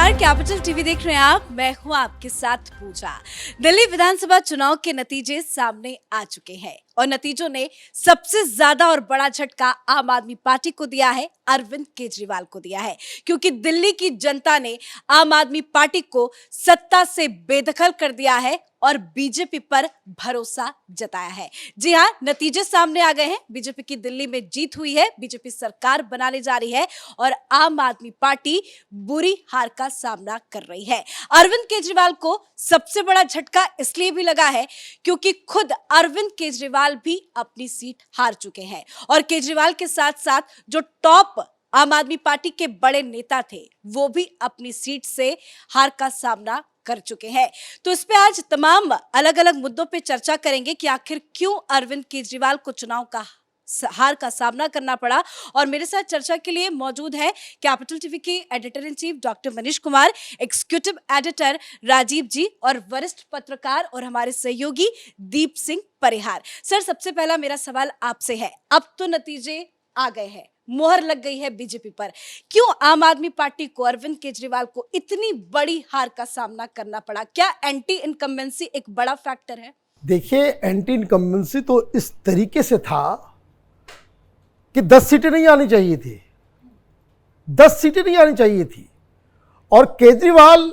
नमस्कार, capital TV देख रहे हैं आप। मैं हूं आपके साथ पूजा। दिल्ली विधानसभा चुनाव के नतीजे सामने आ चुके हैं और नतीजों ने सबसे ज्यादा और बड़ा झटका आम आदमी पार्टी को दिया है, अरविंद केजरीवाल को दिया है, क्योंकि दिल्ली की जनता ने आम आदमी पार्टी को सत्ता से बेदखल कर दिया है और बीजेपी पर भरोसा जताया है। जी हां, नतीजे सामने आ गए हैं। बीजेपी की दिल्ली में जीत हुई है, बीजेपी सरकार बनाने जा रही है और आम आदमी पार्टी बुरी हार का सामना कर रही है। अरविंद केजरीवाल को सबसे बड़ा झटका इसलिए भी लगा है क्योंकि खुद अरविंद केजरीवाल भी अपनी सीट हार चुके हैं और केजरीवाल के साथ साथ जो टॉप आम आदमी पार्टी के बड़े नेता थे वो भी अपनी सीट से हार का सामना कर चुके हैं। तो इस पे आज तमाम अलग अलग मुद्दों पे चर्चा करेंगे कि आखिर क्यों अरविंद केजरीवाल को चुनाव का हार का सामना करना पड़ा। और मेरे साथ चर्चा के लिए मौजूद है कैपिटल टीवी के editor in chief doctor Manish Kumar, executive editor Rajeev ji और वरिष्ठ पत्रकार और हमारे सहयोगी दीप सिंह परिहार। सर, सबसे पहला मेरा सवाल आपसे है, अब तो नतीजे आ गए हैं, मोहर लग गई है बीजेपी पर, क्यों आम आदमी पार्टी को, अरविंद केजरीवाल को इतनी बड़ी हार का सामना करना पड़ा? क्या एंटी इनकम्बेंसी एक बड़ा फैक्टर है? देखिए, एंटी इनकम्बेंसी तो इस तरीके से था कि 10 सीटें नहीं आनी चाहिए थी, 10 सीटें नहीं आनी चाहिए थी। और केजरीवाल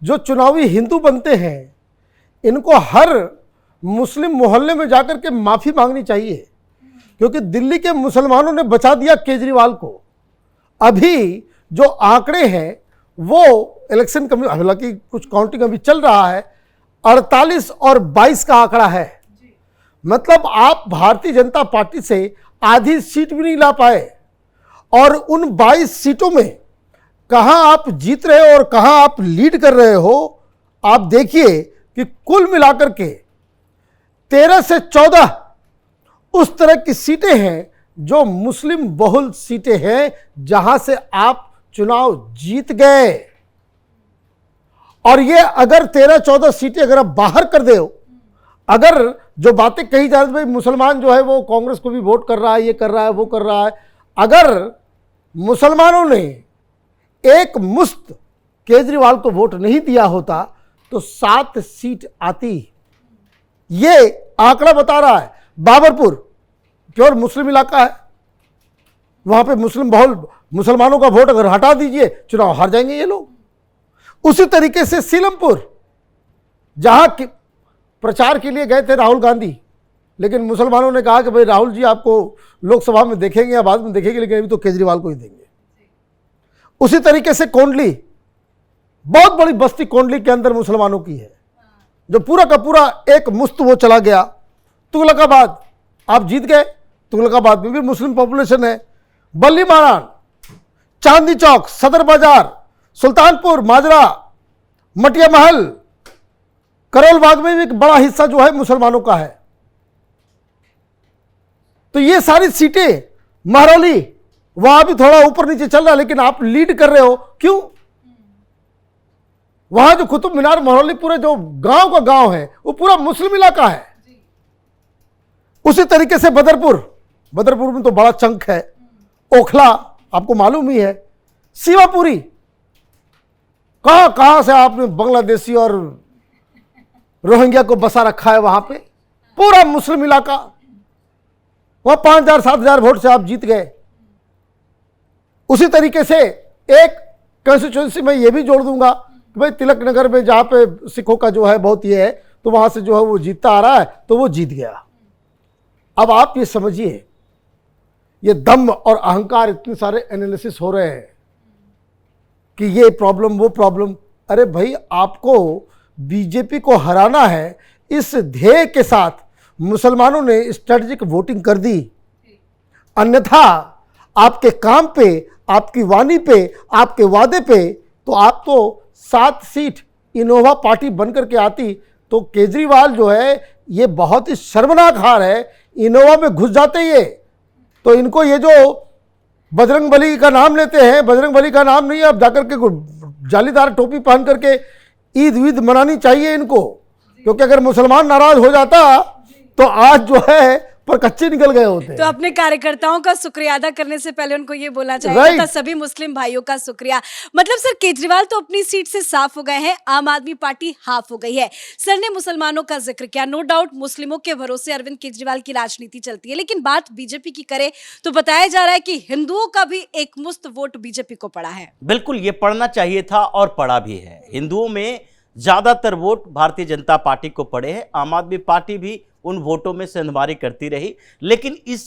जो चुनावी हिंदू बनते हैं, इनको हर मुस्लिम मोहल्ले में जाकर के माफ़ी मांगनी चाहिए, क्योंकि दिल्ली के मुसलमानों ने बचा दिया केजरीवाल को। अभी जो आंकड़े हैं वो इलेक्शन कमीशन, हालांकि कुछ काउंटिंग अभी चल रहा है, 48 और 22 का आंकड़ा है। मतलब आप भारतीय जनता पार्टी से आधी सीट भी नहीं ला पाए और उन 22 सीटों में कहां आप जीत रहे हो और कहां आप लीड कर रहे हो। आप देखिए कि कुल मिलाकर के 13 से 14 उस तरह की सीटें हैं जो मुस्लिम बहुल सीटें हैं, जहां से आप चुनाव जीत गए। और ये अगर 13-14 सीटें अगर आप बाहर कर दे, अगर जो बातें कही जा रही भाई मुसलमान जो है वो कांग्रेस को भी वोट कर रहा है, ये कर रहा है, वो कर रहा है, अगर मुसलमानों ने एक मुश्त केजरीवाल को वोट नहीं दिया होता तो 7 सीट आती। ये आंकड़ा बता रहा है। बाबरपुर प्योर मुस्लिम इलाका है, वहां पे मुस्लिम बहुल मुसलमानों का वोट अगर हटा दीजिए, चुनाव हार जाएंगे ये लोग। उसी तरीके से सीलमपुर, जहां प्रचार के लिए गए थे राहुल गांधी, लेकिन मुसलमानों ने कहा कि भाई राहुल जी आपको लोकसभा में देखेंगे या बाद में देखेंगे, लेकिन अभी तो केजरीवाल को ही देंगे। उसी तरीके से कोंडली, बहुत बड़ी बस्ती कोंडली के अंदर मुसलमानों की है, जो पूरा का पूरा एक मुश्त वो चला गया। तुगलकाबाद आप जीत गए, तुगलकाबाद में भी मुस्लिम पॉपुलेशन है। बल्ली मारान, चांदनी चौक, सदर बाजार, सुल्तानपुर, माजरा, मटिया महल, करोल बाग में भी एक बड़ा हिस्सा जो है मुसलमानों का है। तो ये सारी सीटें, महरौली वहां भी थोड़ा ऊपर नीचे चल रहा है, लेकिन आप लीड कर रहे हो, क्यों? वहां जो कुतुब मीनार, महरौली, पूरे जो गांव का गांव है वो पूरा मुस्लिम इलाका है। उसी तरीके से बदरपुर में तो बड़ा चंक है। ओखला आपको मालूम ही है। सीवापुरी, कहां से आपने बांग्लादेशी और रोहिंग्या को बसा रखा है, वहां पे पूरा मुस्लिम इलाका, वहां 5,000-7,000 वोट से आप जीत गए। उसी तरीके से एक कंस्टिट्यूएंसी में यह भी जोड़ दूंगा कि भाई तिलक नगर में जहां पे सिखों का जो है बहुत ये है, तो वहां से जो है वो जीतता आ रहा है, तो वो जीत गया। अब आप ये समझिए, ये दम और अहंकार, इतने सारे एनालिसिस हो रहे हैं कि ये प्रॉब्लम, वो प्रॉब्लम। अरे भाई, आपको बीजेपी को हराना है, इस ध्येय के साथ मुसलमानों ने स्ट्रेटेजिक वोटिंग कर दी। अन्यथा आपके काम पे, आपकी वाणी पे, आपके वादे पे तो आप तो 7 सीट इनोवा पार्टी बनकर के आती। तो केजरीवाल जो है ये बहुत ही शर्मनाक हार है। इनोवा में घुस जाते ये, तो इनको ये जो बजरंगबली का नाम लेते हैं, बजरंगबली का नाम नहीं है, अब जाकर के जालीदार टोपी पहन करके ईद वीद मनानी चाहिए इनको, क्योंकि अगर मुसलमान नाराज हो जाता तो आज जो है पर कच्चे निकल गए होते तो हैं। अपने कार्यकर्ताओं का शुक्रिया अदा करने से पहले उनको ये बोलना चाहिए Right. था सभी मुस्लिम भाइयों का शुक्रिया। मतलब सर केजरीवाल तो अपनी सीट से साफ हो गए हैं, आम आदमी पार्टी हाफ हो गई है। सर ने मुसलमानों का जिक्र किया, नो डाउट मुस्लिमों के भरोसे अरविंद केजरीवाल की राजनीति चलती है, लेकिन बात बीजेपी की करे तो बताया जा रहा है कि हिंदुओं का भी एक मुश्त वोट बीजेपी को पड़ा है। बिल्कुल, ये पढ़ना चाहिए था और पढ़ा भी है। हिंदुओं में ज्यादातर वोट भारतीय जनता पार्टी को पड़े हैं। आम आदमी पार्टी भी उन वोटों में सेंधमारी करती रही, लेकिन इस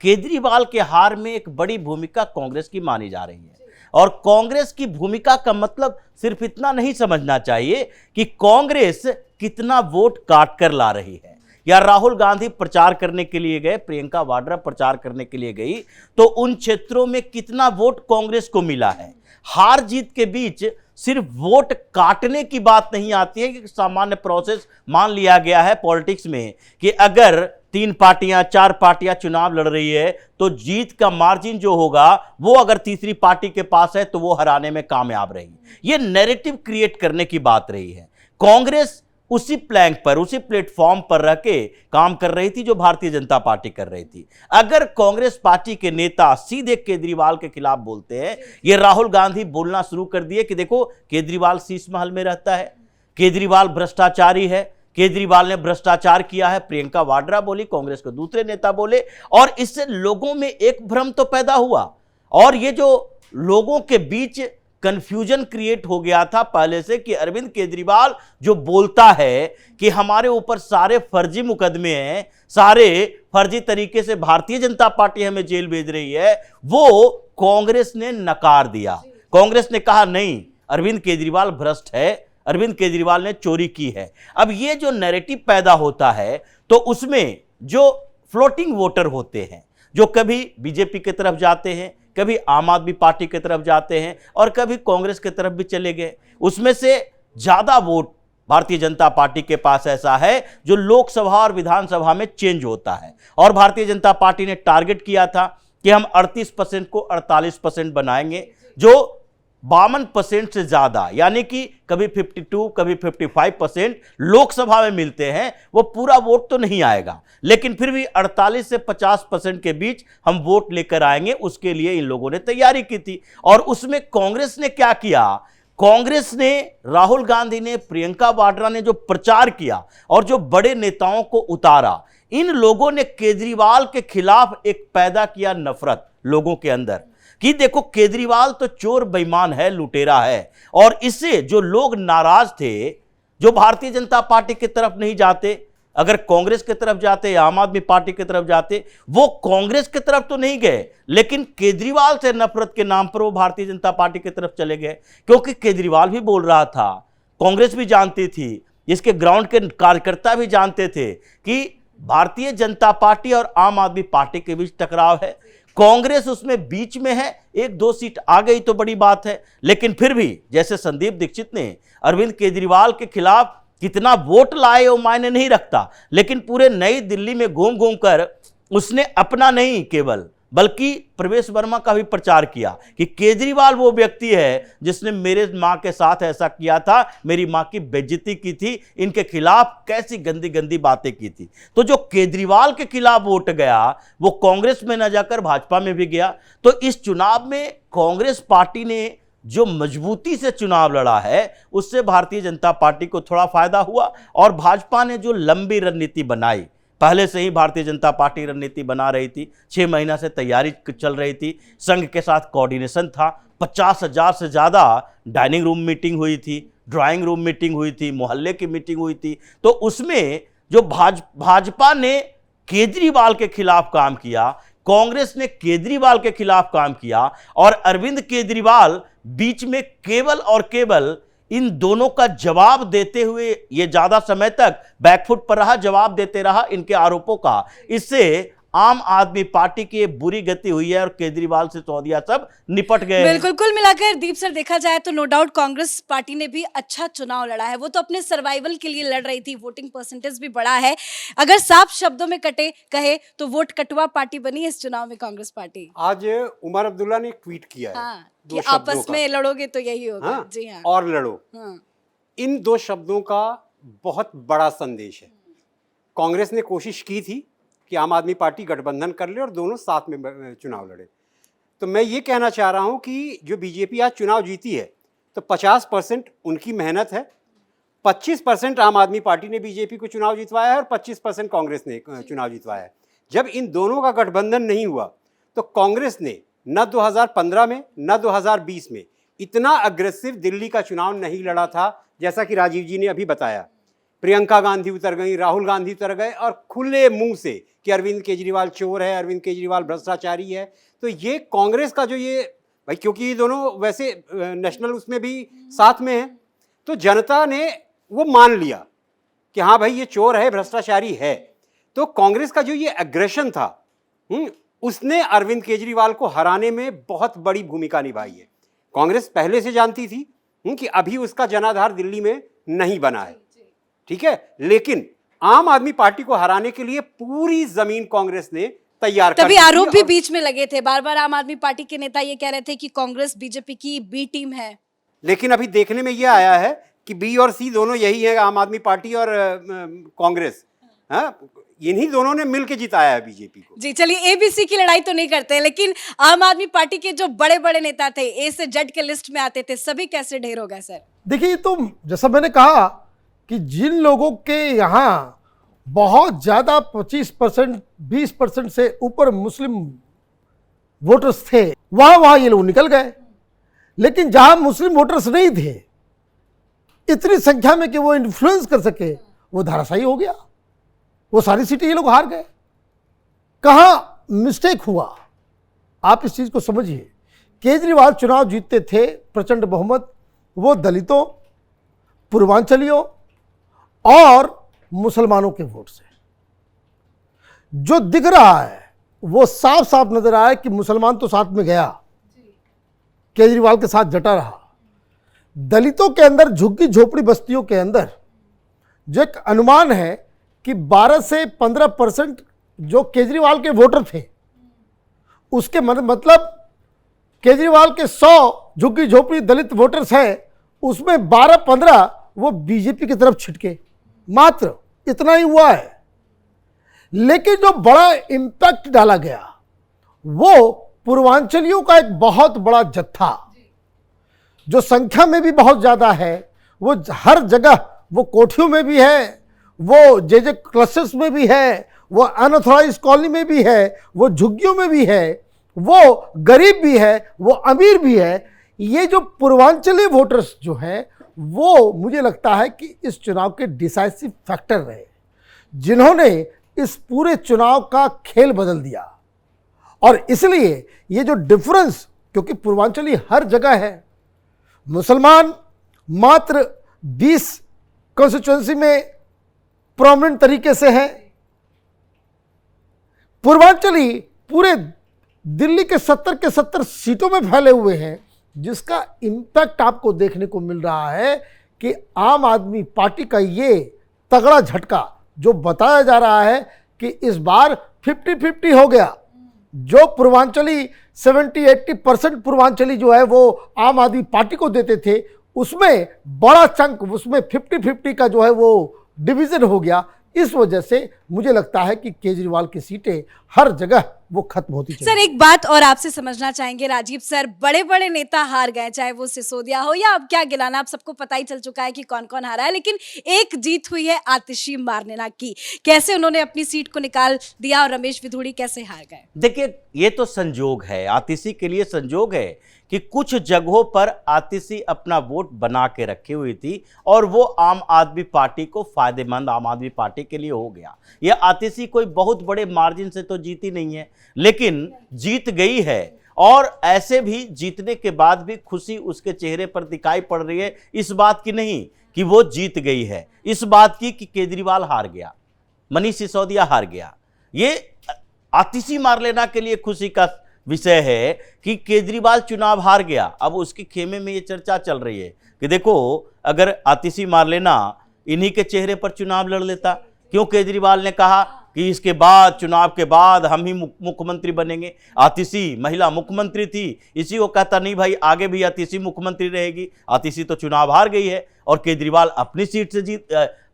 केजरीवाल के हार में एक बड़ी भूमिका कांग्रेस की मानी जा रही है। और कांग्रेस की भूमिका का मतलब सिर्फ इतना नहीं समझना चाहिए कि कांग्रेस कितना वोट काट कर ला रही है, या राहुल गांधी प्रचार करने के लिए गए, प्रियंका वाड्रा प्रचार करने के लिए गई, तो उन क्षेत्रों में कितना वोट कांग्रेस को मिला है। हार जीत के बीच सिर्फ वोट काटने की बात नहीं आती है कि सामान्य प्रोसेस मान लिया गया है पॉलिटिक्स में कि अगर 3 पार्टियां 4 पार्टियां चुनाव लड़ रही है तो जीत का मार्जिन जो होगा वो अगर तीसरी पार्टी के पास है तो वो हराने में कामयाब रहेगी। ये नैरेटिव क्रिएट करने की बात रही है। कांग्रेस उसी प्लैंक पर, उसी प्लेटफॉर्म पर रह के काम कर रही थी जो भारतीय जनता पार्टी कर रही थी। अगर कांग्रेस पार्टी के नेता सीधे केजरीवाल के खिलाफ बोलते हैं, ये राहुल गांधी बोलना शुरू कर दिए कि देखो केजरीवाल शीश महल में रहता है, केजरीवाल भ्रष्टाचारी है, केजरीवाल ने भ्रष्टाचार किया है, प्रियंका वाड्रा बोली, कांग्रेस के दूसरे नेता बोले, और इससे लोगों में एक भ्रम तो पैदा हुआ। और ये जो लोगों के बीच कंफ्यूजन क्रिएट हो गया था पहले से कि अरविंद केजरीवाल जो बोलता है कि हमारे ऊपर सारे फर्जी मुकदमे हैं, सारे फर्जी तरीके से भारतीय जनता पार्टी हमें जेल भेज रही है, वो कांग्रेस ने नकार दिया। कांग्रेस ने कहा नहीं, अरविंद केजरीवाल भ्रष्ट है, अरविंद केजरीवाल ने चोरी की है। अब ये जो नैरेटिव पैदा होता है तो उसमें जो फ्लोटिंग वोटर होते हैं, जो कभी बीजेपी की तरफ जाते हैं, कभी आम आदमी पार्टी की तरफ जाते हैं और कभी कांग्रेस की तरफ भी चले गए, उसमें से ज्यादा वोट भारतीय जनता पार्टी के पास ऐसा है जो लोकसभा और विधानसभा में चेंज होता है। और भारतीय जनता पार्टी ने टारगेट किया था कि हम 38% को 48% बनाएंगे, जो 52% से ज्यादा, यानी कि कभी 52 कभी 55% लोकसभा में मिलते हैं, वो पूरा वोट तो नहीं आएगा, लेकिन फिर भी 48 से 50% के बीच हम वोट लेकर आएंगे, उसके लिए इन लोगों ने तैयारी की थी। और उसमें कांग्रेस ने क्या किया, कांग्रेस ने, राहुल गांधी ने, प्रियंका वाड्रा ने जो प्रचार किया और जो बड़े नेताओं को उतारा, इन लोगों ने केजरीवाल के खिलाफ एक पैदा किया नफरत लोगों के अंदर कि देखो केजरीवाल तो चोर बेईमान है, लुटेरा है। और इससे जो लोग नाराज थे, जो भारतीय जनता पार्टी की तरफ नहीं जाते, अगर कांग्रेस की तरफ जाते या आम आदमी पार्टी की तरफ जाते, वो कांग्रेस की तरफ तो नहीं गए, लेकिन केजरीवाल से नफरत के नाम पर वो भारतीय जनता पार्टी की तरफ चले गए। क्योंकि केजरीवाल भी बोल रहा था, कांग्रेस भी जानती थी, इसके ग्राउंड के कार्यकर्ता भी जानते थे कि भारतीय जनता पार्टी और आम आदमी पार्टी के बीच टकराव है, कांग्रेस उसमें बीच में है, 1-2 सीट आ गई तो बड़ी बात है। लेकिन फिर भी जैसे संदीप दीक्षित ने अरविंद केजरीवाल के खिलाफ कितना वोट लाए वो मायने नहीं रखता, लेकिन पूरे नई दिल्ली में घूम घूम कर उसने अपना नहीं केवल बल्कि प्रवेश वर्मा का भी प्रचार किया कि केजरीवाल वो व्यक्ति है जिसने मेरे मां के साथ ऐसा किया था, मेरी मां की बेइज्जती की थी, इनके खिलाफ कैसी गंदी गंदी बातें की थी। तो जो केजरीवाल के खिलाफ वोट गया वो कांग्रेस में न जाकर भाजपा में भी गया। तो इस चुनाव में कांग्रेस पार्टी ने जो मजबूती से चुनाव लड़ा है उससे भारतीय जनता पार्टी को थोड़ा फायदा हुआ। और भाजपा ने जो लंबी रणनीति बनाई, पहले से ही भारतीय जनता पार्टी रणनीति बना रही थी, 6 महीना से तैयारी चल रही थी, संघ के साथ कोऑर्डिनेशन था, 50,000 से ज़्यादा डाइनिंग रूम मीटिंग हुई थी, ड्राइंग रूम मीटिंग हुई थी, मोहल्ले की मीटिंग हुई थी। तो उसमें जो भाजपा ने केजरीवाल के खिलाफ काम किया, कांग्रेस ने केजरीवाल के खिलाफ काम किया, और अरविंद केजरीवाल बीच में केवल और केवल इन दोनों का जवाब देते हुए ये ज्यादा समय तक बैकफुट पर रहा, जवाब देते रहा इनके आरोपों का। इससे आम आदमी पार्टी की बुरी गति हुई है और केजरीवाल से सौदिया सब निपट गए। बिल्कुल, कुल मिलाकर दीप सर देखा जाए तो नो डाउट कांग्रेस पार्टी ने भी अच्छा चुनाव लड़ा है। वो तो अपने सर्वाइवल के लिए लड़ रही थी, वोटिंग परसेंटेज भी बढ़ा है। अगर साफ शब्दों में कहे तो वोट कटुआ पार्टी बनी इस चुनाव में कांग्रेस पार्टी। आज उमर अब्दुल्ला ने ट्वीट किया है, हाँ, दो कि शब्दों आपस का। में लड़ोगे तो यही होगा। हाँ, जी हाँ, और लड़ो। हाँ, इन 2 शब्दों का बहुत बड़ा संदेश है। कांग्रेस ने कोशिश की थी कि आम आदमी पार्टी गठबंधन कर ले और दोनों साथ में चुनाव लड़े। तो मैं ये कहना चाह रहा हूँ कि जो बीजेपी आज चुनाव जीती है तो 50% उनकी मेहनत है, 25% आम आदमी पार्टी ने बीजेपी को चुनाव जितवाया है और 25% कांग्रेस ने चुनाव जितवाया है। जब इन दोनों का गठबंधन नहीं हुआ तो कांग्रेस ने न 2015 में न 2020 में इतना अग्रेसिव दिल्ली का चुनाव नहीं लड़ा था, जैसा कि राजीव जी ने अभी बताया। प्रियंका गांधी उतर गई, राहुल गांधी उतर गए और खुले मुंह से कि अरविंद केजरीवाल चोर है, अरविंद केजरीवाल भ्रष्टाचारी है। तो ये कांग्रेस का जो ये भाई, क्योंकि ये दोनों वैसे नेशनल उसमें भी साथ में हैं, तो जनता ने वो मान लिया कि हाँ भाई ये चोर है, भ्रष्टाचारी है। तो कांग्रेस का जो ये एग्रेशन था उसने अरविंद केजरीवाल को हराने में बहुत बड़ी भूमिका निभाई है। कांग्रेस पहले से जानती थी कि अभी उसका जनाधार दिल्ली में नहीं बना है, ठीक है, लेकिन आम आदमी पार्टी को हराने के लिए पूरी जमीन कांग्रेस ने तैयार कर तभी दी थी। आरोप भी बीच में लगे थे, बार बार आम आदमी पार्टी के नेता ये कह रहे थे कि कांग्रेस बीजेपी की बी टीम है। लेकिन अभी देखने में ये आया है कि बी और सी दोनों यही है, आम आदमी पार्टी और कांग्रेस। इन्हीं दोनों ने मिलकर जिताया है बीजेपी को। जी चलिए, एबीसी की लड़ाई तो नहीं करते, लेकिन आम आदमी पार्टी के जो बड़े बड़े नेता थे, ए से जेड के लिस्ट में आते थे, सभी कैसे ढेर हो गए सर? देखिए, तो जैसा मैंने कहा कि जिन लोगों के यहाँ बहुत ज़्यादा 25% 20% से ऊपर मुस्लिम वोटर्स थे, वहाँ ये लोग निकल गए। लेकिन जहाँ मुस्लिम वोटर्स नहीं थे इतनी संख्या में कि वो इन्फ्लुएंस कर सके, वो धराशायी हो गया, वो सारी सीटें ये लोग हार गए। कहाँ मिस्टेक हुआ, आप इस चीज़ को समझिए। केजरीवाल चुनाव जीतते थे प्रचंड बहुमत, वो दलितों, पूर्वांचलियों और मुसलमानों के वोट से। जो दिख रहा है वो साफ साफ नजर आया कि मुसलमान तो साथ में गया, केजरीवाल के साथ जटा रहा। दलितों के अंदर, झुग्गी झोपड़ी बस्तियों के अंदर जो एक अनुमान है कि 12 से 15% जो केजरीवाल के वोटर थे, उसके मतलब केजरीवाल के 100 झुग्गी झोपड़ी दलित वोटर्स हैं, उसमें 12-15 वो बीजेपी की तरफ छिटके, मात्र इतना ही हुआ है। लेकिन जो बड़ा इंपैक्ट डाला गया वो पूर्वांचलियों का एक बहुत बड़ा जत्था, जो संख्या में भी बहुत ज्यादा है, वो हर जगह, वो कोठियों में भी है, वो जे क्लस्टर्स में भी है, वो अनऑथराइज्ड कॉलोनी में भी है, वो झुग्गियों में भी है, वो गरीब भी है, वो अमीर भी है। ये जो पूर्वांचली वोटर्स जो हैं, वो मुझे लगता है कि इस चुनाव के डिसाइसिव फैक्टर रहे, जिन्होंने इस पूरे चुनाव का खेल बदल दिया। और इसलिए ये जो डिफरेंस, क्योंकि पूर्वांचली हर जगह है, मुसलमान मात्र 20 कॉन्स्टिट्यूएंसी में प्रोमिनेंट तरीके से है, पूर्वांचली पूरे दिल्ली के 70 के 70 सीटों में फैले हुए हैं, जिसका इम्पैक्ट आपको देखने को मिल रहा है कि आम आदमी पार्टी का ये तगड़ा झटका जो बताया जा रहा है कि इस बार 50-50 हो गया। जो पूर्वांचली 70-80% पूर्वांचली जो है वो आम आदमी पार्टी को देते थे, उसमें बड़ा चंक, उसमें 50-50 का जो है वो डिवीजन हो गया। इस वजह से मुझे लगता है कि केजरीवाल की सीटें हर जगह वो खत्म होती चली। सर एक बात और आपसे समझना चाहेंगे राजीव सर, बड़े बड़े नेता हार गए, चाहे वो सिसोदिया हो या अब क्या गिलाना, आप सबको पता ही चल चुका है कि कौन कौन हारा है, लेकिन एक जीत हुई है आतिशी मारनेना की। कैसे उन्होंने अपनी सीट को निकाल दिया और रमेश विधुड़ी कैसे हार गए? देखिए, ये तो संजोग है, आतिशी के लिए संजोग है कि कुछ जगहों पर आतिशी अपना वोट बना के रखी हुई थी और वो आम आदमी पार्टी को फायदेमंद आम आदमी पार्टी के लिए हो गया। ये आतिशी कोई बहुत बड़े मार्जिन से तो जीती नहीं है, लेकिन जीत गई है। और ऐसे भी जीतने के बाद भी खुशी उसके चेहरे पर दिखाई पड़ रही है, इस बात की नहीं कि वो जीत गई है, इस बात की कि केजरीवाल हार गया, मनीष सिसोदिया हार गया। ये आतिशी मारलेना के लिए खुशी का विषय है कि केजरीवाल चुनाव हार गया। अब उसके खेमे में ये चर्चा चल रही है कि देखो, अगर आतिशी मारलेना इन्हीं के चेहरे पर चुनाव लड़ लेता, क्यों केजरीवाल ने कहा कि इसके बाद, चुनाव के बाद हम ही मुख्यमंत्री बनेंगे। आतिशी महिला मुख्यमंत्री थी, इसी को कहता नहीं भाई आगे भी आतिशी मुख्यमंत्री रहेगी। आतिशी तो चुनाव हार गई है और केजरीवाल अपनी सीट से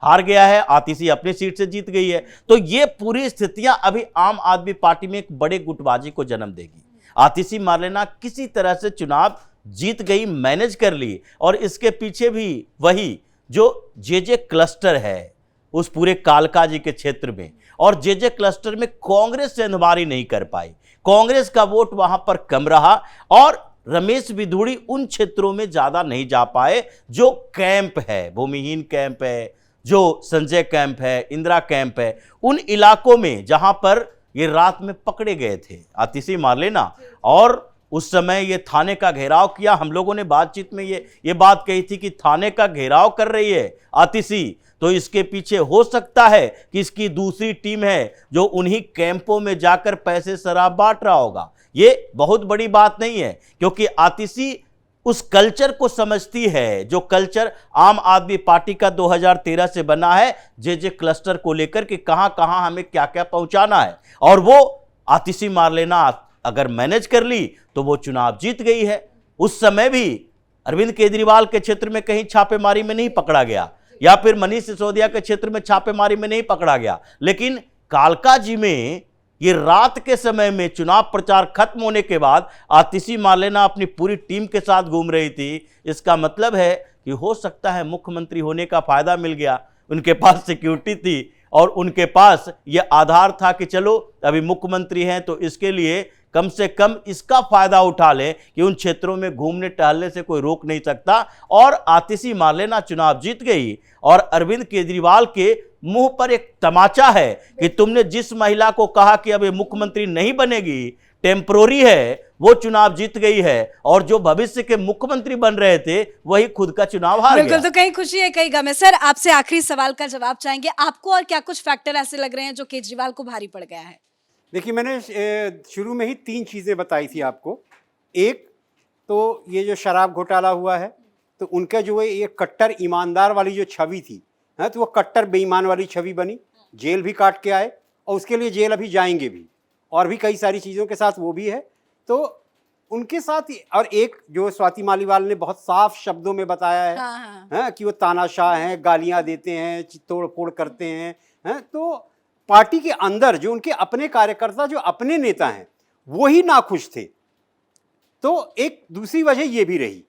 हार गया है, आतिशी अपनी सीट से जीत गई है। तो ये पूरी स्थितियां अभी आम आदमी पार्टी में एक बड़े गुटबाजी को जन्म देगी। आतिशी मार्लेना किसी तरह से चुनाव जीत गई, मैनेज कर ली, और इसके पीछे भी वही जो जे क्लस्टर है उस पूरे कालका जी के क्षेत्र में, और जे क्लस्टर में कांग्रेस से अनवारी नहीं कर पाई, कांग्रेस का वोट वहां पर कम रहा, और रमेश बिधूड़ी उन क्षेत्रों में ज्यादा नहीं जा पाए जो कैंप है, भूमिहीन कैंप है, जो संजय कैंप है, इंदिरा कैंप है, उन इलाकों में जहां पर ये रात में पकड़े गए थे आतिशी मार्लेना, और उस समय ये थाने का घेराव किया। हम लोगों ने बातचीत में ये बात कही थी कि थाने का घेराव कर रही है आतिशी, तो इसके पीछे हो सकता है कि इसकी दूसरी टीम है जो उन्हीं कैंपों में जाकर पैसे शराब बांट रहा होगा। ये बहुत बड़ी बात नहीं है, क्योंकि आतिशी उस कल्चर को समझती है जो कल्चर आम आदमी पार्टी का 2013 से बना है, जे क्लस्टर को लेकर कि कहां कहां हमें क्या क्या पहुंचाना है, और वो आतिशी मार्लेना अगर मैनेज कर ली तो वो चुनाव जीत गई है। उस समय भी अरविंद केजरीवाल के क्षेत्र में कहीं छापेमारी में नहीं पकड़ा गया, या फिर मनीष सिसोदिया के क्षेत्र में छापेमारी में नहीं पकड़ा गया, लेकिन कालका जी में ये रात के समय में चुनाव प्रचार खत्म होने के बाद आतिशी मार्लेना अपनी पूरी टीम के साथ घूम रही थी। इसका मतलब है कि हो सकता है मुख्यमंत्री होने का फायदा मिल गया, उनके पास सिक्योरिटी थी और उनके पास ये आधार था कि चलो अभी मुख्यमंत्री हैं तो इसके लिए कम से कम इसका फायदा उठा लें कि उन क्षेत्रों में घूमने टहलने से कोई रोक नहीं सकता। और आतिशी मार्लेना चुनाव जीत गई, और अरविंद केजरीवाल के मुंह पर एक तमाचा है कि तुमने जिस महिला को कहा कि अब ये मुख्यमंत्री नहीं बनेगी, टेम्परोरी है, वो चुनाव जीत गई है, और जो भविष्य के मुख्यमंत्री बन रहे थे वही खुद का चुनाव हार गया। बिल्कुल, तो कहीं खुशी है कहीं गम है। सर, आपसे आखिरी सवाल का जवाब चाहेंगे, आपको और क्या कुछ फैक्टर ऐसे लग रहे हैं जो केजरीवाल को भारी पड़ गया है? देखिए, मैंने शुरू में ही 3 चीज़ें बताई थी आपको। एक तो ये जो शराब घोटाला हुआ है, तो उनका जो है ये कट्टर ईमानदार वाली जो छवि थी, तो वो कट्टर बेईमान वाली छवि बनी, जेल भी काट के आए, और उसके लिए जेल अभी जाएंगे भी, और भी कई सारी चीज़ों के साथ वो भी है। तो उनके साथ, और एक जो स्वाति मालीवाल ने बहुत साफ शब्दों में बताया है, हाँ, कि वो तानाशाह हैं, गालियां देते हैं, तोड़ फोड़ करते हैं, तो पार्टी के अंदर जो उनके अपने कार्यकर्ता, जो अपने नेता हैं, वो ही नाखुश थे। तो एक दूसरी वजह ये भी रही।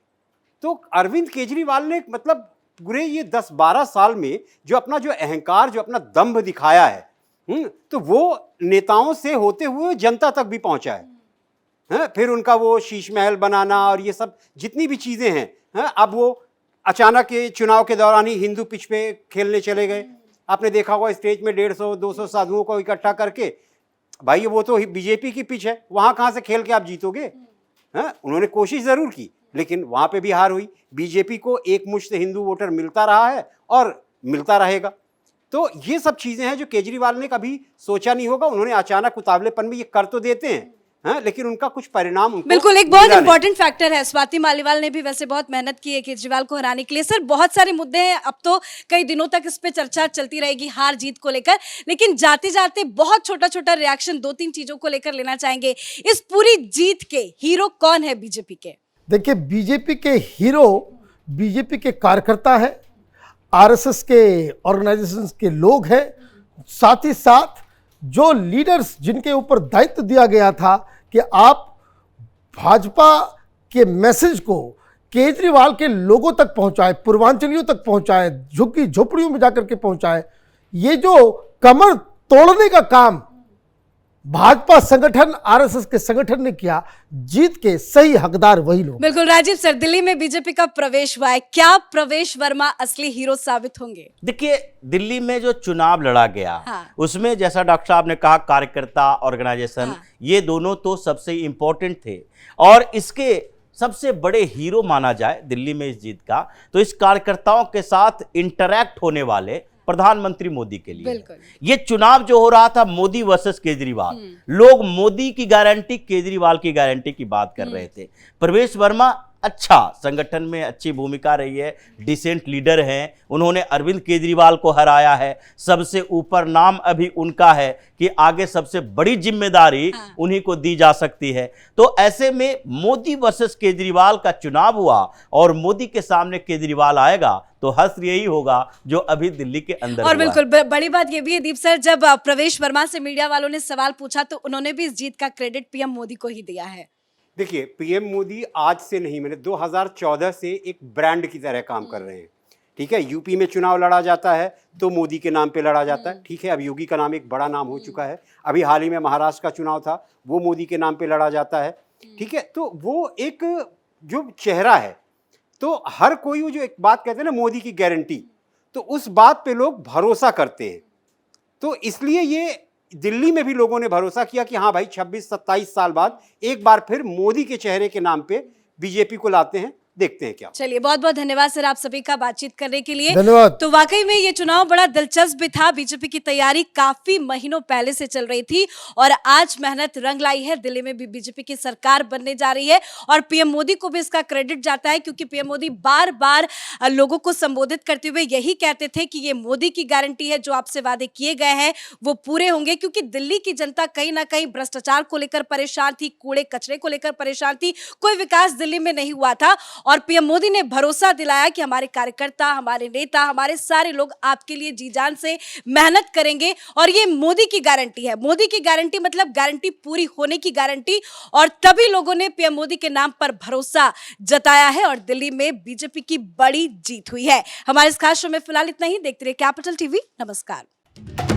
तो अरविंद केजरीवाल ने मतलब पूरे ये 10-12 साल में जो अपना जो अहंकार, जो अपना दंभ दिखाया है, तो वो नेताओं से होते हुए जनता तक भी पहुंचा है। फिर उनका वो शीश महल बनाना और ये सब जितनी भी चीज़ें हैं, अब वो अचानक के चुनाव के दौरान ही हिंदू पिच पे खेलने चले गए। आपने देखा होगा स्टेज में 150-200 साधुओं को इकट्ठा करके, भाई वो तो बीजेपी की पिच है, वहाँ कहाँ से खेल के आप जीतोगे? उन्होंने कोशिश ज़रूर की, लेकिन वहाँ पे भी हार हुई। बीजेपी को एक मुश्त हिंदू वोटर मिलता रहा है और मिलता रहेगा। तो ये सब चीज़ें हैं जो केजरीवाल ने कभी सोचा नहीं होगा। उन्होंने अचानक उतावलेपन में ये कर तो देते हैं, लेकिन उनका कुछ परिणाम उनको बिल्कुल एक बहुत इंपॉर्टेंट फैक्टर है। स्वाति मालीवाल ने भी वैसे बहुत मेहनत की है केजरीवाल को हराने के लिए। सर, बहुत सारे मुद्दे हैं, अब तो कई दिनों तक इस पे चर्चा चलती रहेगी हार जीत को लेकर, लेकिन जाते जाते बहुत छोटा छोटा रिएक्शन 2-3 चीजों को लेकर लेना चाहेंगे। इस पूरी जीत के हीरो कौन है बीजेपी के? देखिए, बीजेपी के हीरो बीजेपी के कार्यकर्ता है, आरएसएस के ऑर्गेनाइजेशंस के लोग हैं, साथ ही साथ जो लीडर्स जिनके ऊपर दायित्व दिया गया था कि आप भाजपा के मैसेज को केजरीवाल के लोगों तक पहुंचाए, पूर्वांचलियों तक पहुंचाए, झुग्गी झोपड़ियों में जाकर के पहुंचाए, ये जो कमर तोड़ने का काम भाजपा संगठन, आरएसएस के संगठन ने किया, जीत के सही हकदार वही लोग। बिल्कुल राजीव सर, दिल्ली में बीजेपी का प्रवेश हुआ है, क्या प्रवेश वर्मा असली हीरो साबित होंगे? देखिए, दिल्ली में जो चुनाव लड़ा गया, उसमें जैसा डॉक्टर साहब ने कहा, कार्यकर्ता, ऑर्गेनाइजेशन, ये दोनों तो सबसे इंपॉर्टेंट थे, और इसके सबसे बड़े हीरो माना जाए दिल्ली में इस जीत का, तो इस कार्यकर्ताओं के साथ इंटरैक्ट होने वाले प्रधानमंत्री मोदी के लिए। ये चुनाव जो हो रहा था मोदी वर्सेस केजरीवाल, लोग मोदी की गारंटी, केजरीवाल की गारंटी की बात कर रहे थे। प्रवेश वर्मा अच्छा संगठन में अच्छी भूमिका रही है, डिसेंट लीडर हैं, उन्होंने अरविंद केजरीवाल को हराया है, सबसे ऊपर नाम अभी उनका है कि आगे सबसे बड़ी जिम्मेदारी उन्हीं को दी जा सकती है। तो ऐसे में मोदी वर्सेस केजरीवाल का चुनाव हुआ और मोदी के सामने केजरीवाल आएगा तो हश्र यही होगा जो अभी दिल्ली के अंदर और हुआ बिल्कुल बड़ी बात ये भी है दीप सर, जब प्रवेश वर्मा से मीडिया वालों ने सवाल पूछा तो उन्होंने भी इस जीत का क्रेडिट पीएम मोदी को ही दिया है। देखिए, पीएम मोदी आज से नहीं, मैंने 2014 से एक ब्रांड की तरह काम कर रहे हैं। ठीक है, यूपी में चुनाव लड़ा जाता है तो मोदी के नाम पे लड़ा जाता है। ठीक है, अब योगी का नाम एक बड़ा नाम हो चुका है। अभी हाल ही में महाराष्ट्र का चुनाव था, वो मोदी के नाम पे लड़ा जाता है। ठीक है, तो वो एक जो चेहरा है, तो हर कोई वो जो एक बात कहते हैं ना मोदी की गारंटी, तो उस बात पे लोग भरोसा करते हैं। तो इसलिए ये दिल्ली में भी लोगों ने भरोसा किया कि हाँ भाई 26-27 साल बाद एक बार फिर मोदी के चेहरे के नाम पे बीजेपी को लाते हैं, देखते हैं क्या। चलिए, बहुत बहुत धन्यवाद सर आप सभी का बातचीत करने के लिए। धन्यवाद। तो वाकई में ये चुनाव बड़ा दिलचस्प भी था। बीजेपी की तैयारी काफी महीनों पहले से चल रही थी और आज मेहनत रंग लाई है। दिल्ली में भी बीजेपी की सरकार बनने जा रही है और पीएम मोदी को भी इसका क्रेडिट जाता है, क्योंकि पीएम मोदी बार बार लोगों को संबोधित करते हुए यही कहते थे कि ये मोदी की गारंटी है, जो आपसे वादे किए गए हैं वो पूरे होंगे। क्योंकि दिल्ली की जनता कहीं ना कहीं भ्रष्टाचार को लेकर परेशान थी, कूड़े कचरे को लेकर परेशान थी, कोई विकास दिल्ली में नहीं हुआ था और पीएम मोदी ने भरोसा दिलाया कि हमारे कार्यकर्ता, हमारे नेता, हमारे सारे लोग आपके लिए जी जान से मेहनत करेंगे और ये मोदी की गारंटी है। मोदी की गारंटी मतलब गारंटी पूरी होने की गारंटी, और तभी लोगों ने पीएम मोदी के नाम पर भरोसा जताया है और दिल्ली में बीजेपी की बड़ी जीत हुई है। हमारे इस खास शो में फिलहाल इतना ही। देखते रहिए कैपिटल टीवी। नमस्कार।